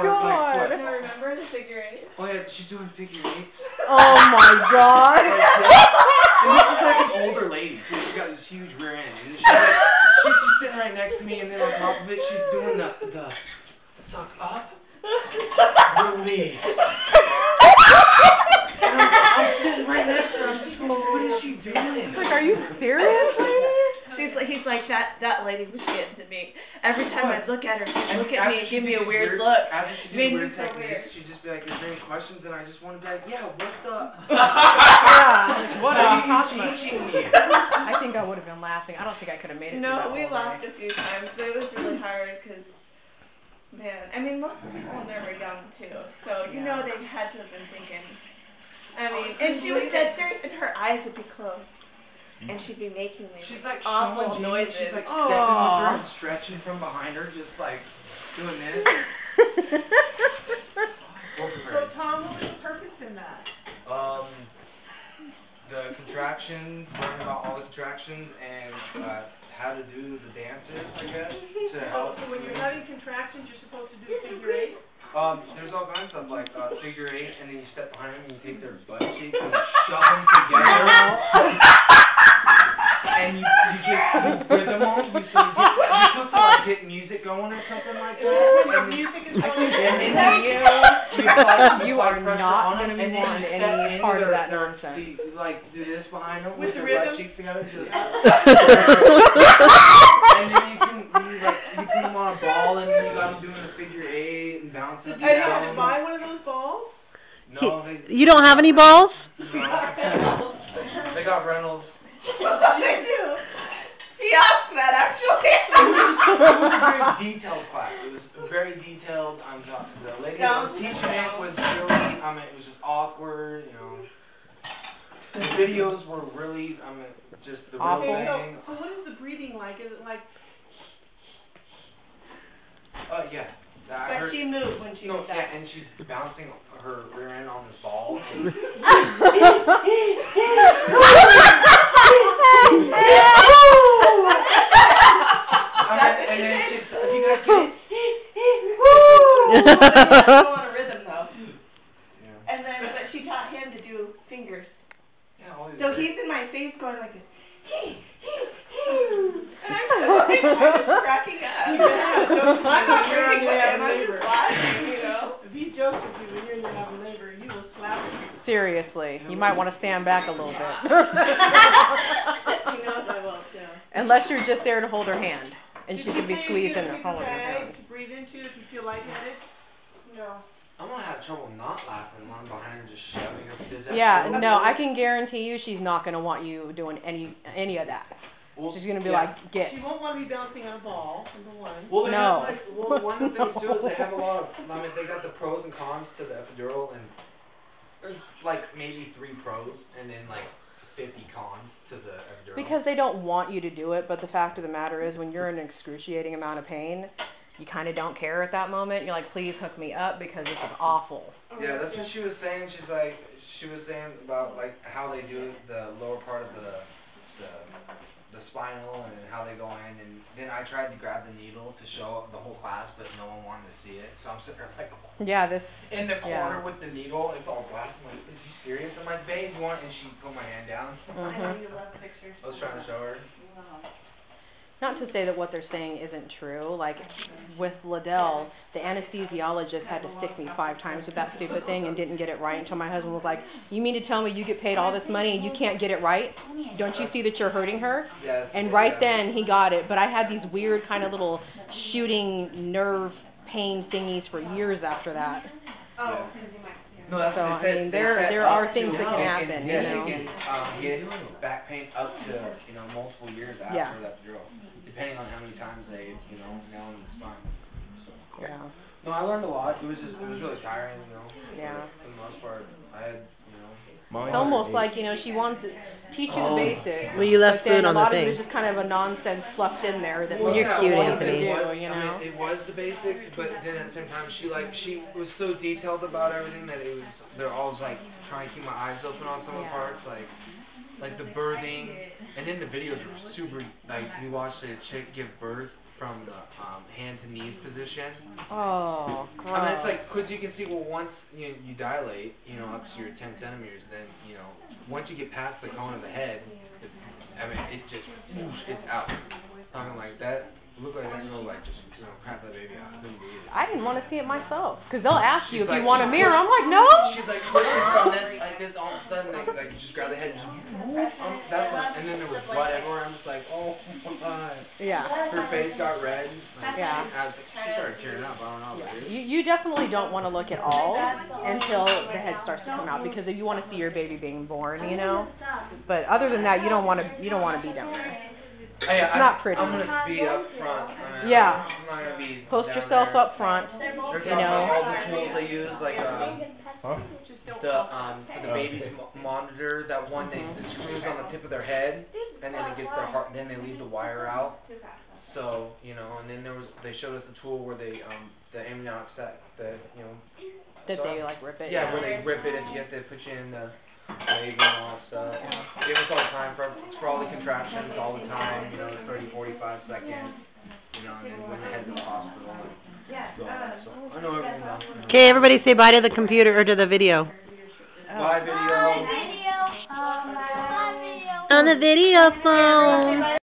God. No, remember the figure eight? Oh yeah, she's doing figure eights. Oh my God. And this is like an older lady, so she's got this huge rear end. And she's sitting right next to me, and then on top of it, she's doing the suck up, release. And I'm sitting right next to her. I'm just going, what is she doing? Like, are you serious? He's like, that lady was getting to me. Every time I look at her, she'd look at me and give me a Weird weird look. After she did weird techniques, she'd just be like, is there any questions? And I just want to be like, yeah, what's up? Yeah, what are are you teaching me? I think I would have been laughing. I don't think I could have made it. No, we laughed a few times, but it was really hard because, man, I mean, most people are never young too, so you know they had to have been thinking. I mean, and she was dead serious, and her eyes would be closed. And she'd be making these awful noises. She's like stepping with her and stretching from behind her, just like doing this. So Tom, what was the purpose in that? The contractions, learning about all the contractions, and how to do the dances, I guess. To help. So when you're having contractions, you're supposed to do figure eight? There's all kinds of like figure eight, and then you step behind them and you take their butt cheeks and you shove them together. And you just rhythm them. You supposed to like get music going or something like that. And music is going you are not going to be wanting any part of that nonsense. You like do this behind them with their rhythm? butt cheeks together. And then you put them on a ball and you got them doing a figure eight and bouncing. Did you have to buy one of those balls? No, you don't have any balls? No. They got rentals. They do. He asked that actually. It was a very detailed class. It was very detailed. The lady that was teaching it was really, it was just awkward, you know. The videos were really, just the real thing. So what is the breathing like? Is it like? Yeah. But she moved when she did that. Yeah, and she's bouncing her rear end on this ball. And then she's, you guys go on a rhythm though. Yeah. And then, but she taught him to do fingers. Yeah, so he's in my face going like this. And I'm just cracking up. I'm not really with him. I'm just laughing, you know. If he jokes with you when you're in have labor, you will slap him. Seriously, you might want to stand back a little bit. He knows I will too. Unless you're just there to hold her hand, and she could be squeezing her. and holding her hand. To breathe into if you feel lightheaded? No. I'm gonna have trouble not laughing when I'm behind her just shoving her. Yeah, no, I can guarantee you she's not gonna want you doing any of that. Well, she's gonna be like, get. She won't want to be bouncing on a ball. Number one. Well, they no. have one of the things too is they have a lot of. They got the pros and cons to the epidural, and there's like maybe 3 pros and then like 50 cons to the epidural. Because they don't want you to do it, but the fact of the matter is, when you're in an excruciating amount of pain, you kind of don't care at that moment. You're like, please hook me up because this is awful. Yeah, that's what she was saying. She was saying about like how they do the lower part of the spinal and how they go in, and then I tried to grab the needle to show the whole class, but no one wanted to see it, so I'm sitting there like in the corner with the needle. It's all glass. I'm like, is he serious? I'm like, babe, you want? And she put my hand down. I know you love pictures. I was trying to show her. Not to say that what they're saying isn't true. Like, with Liddell, the anesthesiologist had to stick me 5 times with that stupid thing and didn't get it right until my husband was like, you mean to tell me you get paid all this money and you can't get it right? Don't you see that you're hurting her? Yes, and right then, he got it. But I had these weird kind of little shooting nerve pain thingies for years after that. Oh, no, that's so, I mean, there are things that can happen, you know. You can get back pain up to, multiple years after that drill, depending on how many times they, nail in the spine. So. Yeah. No, I learned a lot. It was really tiring, Yeah. For the most part, I had, It's almost like, she wants to teach you the basics. Well, you left food on the A lot thing. of it was just kind of a nonsense fluffed in there that You're cute, Anthony. It was the basics, but then at the same time, she was so detailed about everything that they're always like trying to keep my eyes open on some of the parts, like the birthing, and then the videos were super, we watched a chick give birth from the hand to knees position. Oh, gross. I mean, it's like, cause you can see, well, once you dilate, up to your 10 centimeters, then, once you get past the cone of the head, it's just, it's out. Talking like that, look like that girl, like, just, crap that baby out. I couldn't believe it. I didn't want to see it myself, because they'll ask you if like, you want a mirror. I'm like, no. She's like pushing from this, like this, all of a sudden, like you just grab the head and just, and then there was blood everywhere. I'm just like, oh my. Yeah. Her face got red. Like, Yeah. She started tearing up. I don't know. Yeah. You definitely don't want to look at all until the head starts to come out, because you want to see your baby being born, But other than that, you don't want to be down there. It's not pretty. I'm gonna be up front. Yeah. I'm not gonna be Post down yourself there. up front. There's all the tools they use, like for the baby's monitor. That one it screws on the tip of their head, and then it gets their heart. Then they leave the wire out. So and then they showed us the tool where they the amniotic sac, That they like rip it. Yeah, where they rip it if you have to put you in the wave and all that stuff. Give us all the time for all the contractions all the time, 30, 45 seconds, and then when they head to the hospital. So I know everything now. Okay, everybody say bye to the computer or to the video. Bye, video. On the video phone.